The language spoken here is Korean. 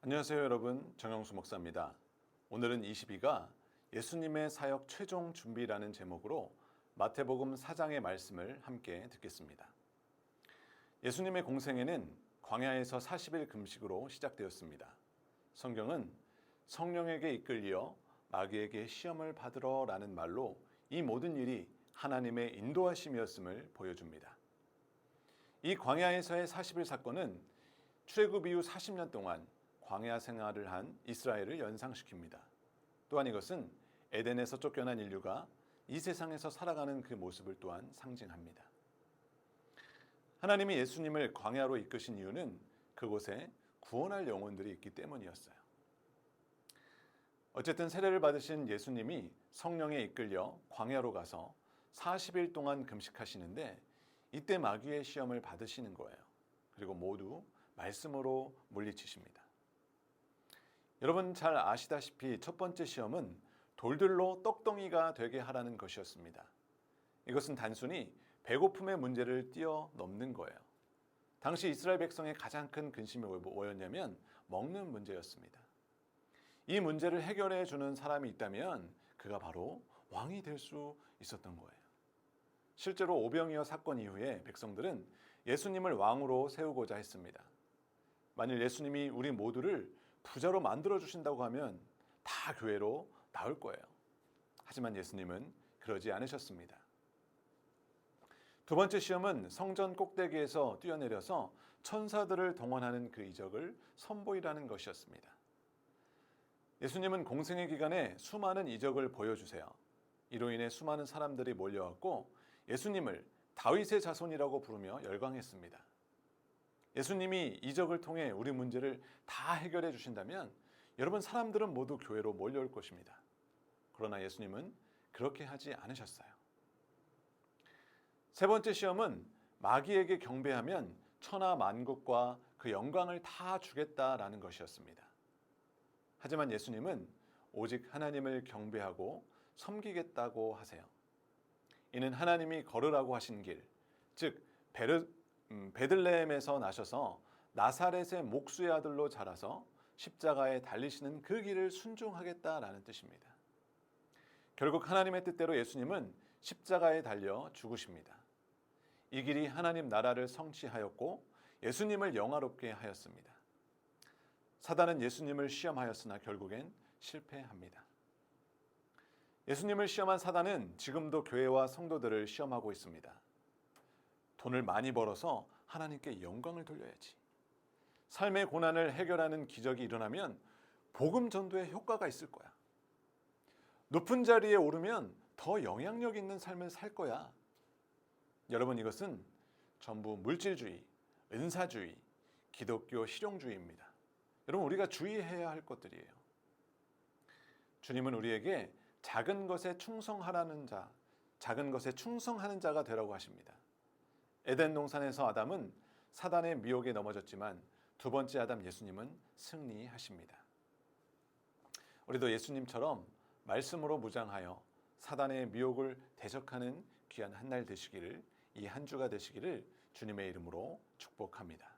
안녕하세요 여러분, 정영수 목사입니다. 오늘은 22가 예수님의 사역 최종 준비라는 제목으로 마태복음 4장의 말씀을 함께 듣겠습니다. 예수님의 공생애는 광야에서 40일 금식으로 시작되었습니다. 성경은 성령에게 이끌려 마귀에게 시험을 받으러 라는 말로 이 모든 일이 하나님의 인도하심이었음을 보여줍니다. 이 광야에서의 40일 사건은 출애굽 이후 40년 동안 광야 생활을 한 이스라엘을 연상시킵니다. 또한 이것은 에덴에서 쫓겨난 인류가 이 세상에서 살아가는 그 모습을 또한 상징합니다. 하나님이 예수님을 광야로 이끄신 이유는 그곳에 구원할 영혼들이 있기 때문이었어요. 어쨌든 세례를 받으신 예수님이 성령에 이끌려 광야로 가서 40일 동안 금식하시는데 이때 마귀의 시험을 받으시는 거예요. 그리고 모두 말씀으로 물리치십니다. 여러분 잘 아시다시피 첫 번째 시험은 돌들로 떡덩이가 되게 하라는 것이었습니다. 이것은 단순히 배고픔의 문제를 뛰어넘는 거예요. 당시 이스라엘 백성의 가장 큰 근심이 뭐였냐면 먹는 문제였습니다. 이 문제를 해결해 주는 사람이 있다면 그가 바로 왕이 될 수 있었던 거예요. 실제로 오병이어 사건 이후에 백성들은 예수님을 왕으로 세우고자 했습니다. 만일 예수님이 우리 모두를 부자로 만들어 주신다고 하면 다 교회로 나올 거예요. 하지만 예수님은 그러지 않으셨습니다. 두 번째 시험은 성전 꼭대기에서 뛰어내려서 천사들을 동원하는 그 이적을 선보이라는 것이었습니다. 예수님은 공생애 기간에 수많은 이적을 보여주세요. 이로 인해 수많은 사람들이 몰려왔고 예수님을 다윗의 자손이라고 부르며 열광했습니다. 예수님이 이적을 통해 우리 문제를 다 해결해 주신다면 여러분 사람들은 모두 교회로 몰려올 것입니다. 그러나 예수님은 그렇게 하지 않으셨어요. 세 번째 시험은 마귀에게 경배하면 천하 만국과 그 영광을 다 주겠다라는 것이었습니다. 하지만 예수님은 오직 하나님을 경배하고 섬기겠다고 하세요. 이는 하나님이 걸으라고 하신 길, 즉 베들레헴에서 나셔서 나사렛의 목수의 아들로 자라서 십자가에 달리시는 그 길을 순종하겠다라는 뜻입니다. 결국 하나님의 뜻대로 예수님은 십자가에 달려 죽으십니다. 이 길이 하나님 나라를 성취하였고 예수님을 영화롭게 하였습니다. 사단은 예수님을 시험하였으나 결국엔 실패합니다. 예수님을 시험한 사단은 지금도 교회와 성도들을 시험하고 있습니다. 돈을 많이 벌어서 하나님께 영광을 돌려야지. 삶의 고난을 해결하는 기적이 일어나면 복음 전도에 효과가 있을 거야. 높은 자리에 오르면 더 영향력 있는 삶을 살 거야. 여러분 이것은 전부 물질주의, 은사주의, 기독교 실용주의입니다. 여러분 우리가 주의해야 할 것들이에요. 주님은 우리에게 작은 것에 충성하라는 자, 작은 것에 충성하는 자가 되라고 하십니다. 에덴 동산에서 아담은 사단의 미혹에 넘어졌지만 두 번째 아담 예수님은 승리하십니다. 우리도 예수님처럼 말씀으로 무장하여 사단의 미혹을 대적하는 귀한 한 날 되시기를, 이 한 주가 되시기를 주님의 이름으로 축복합니다.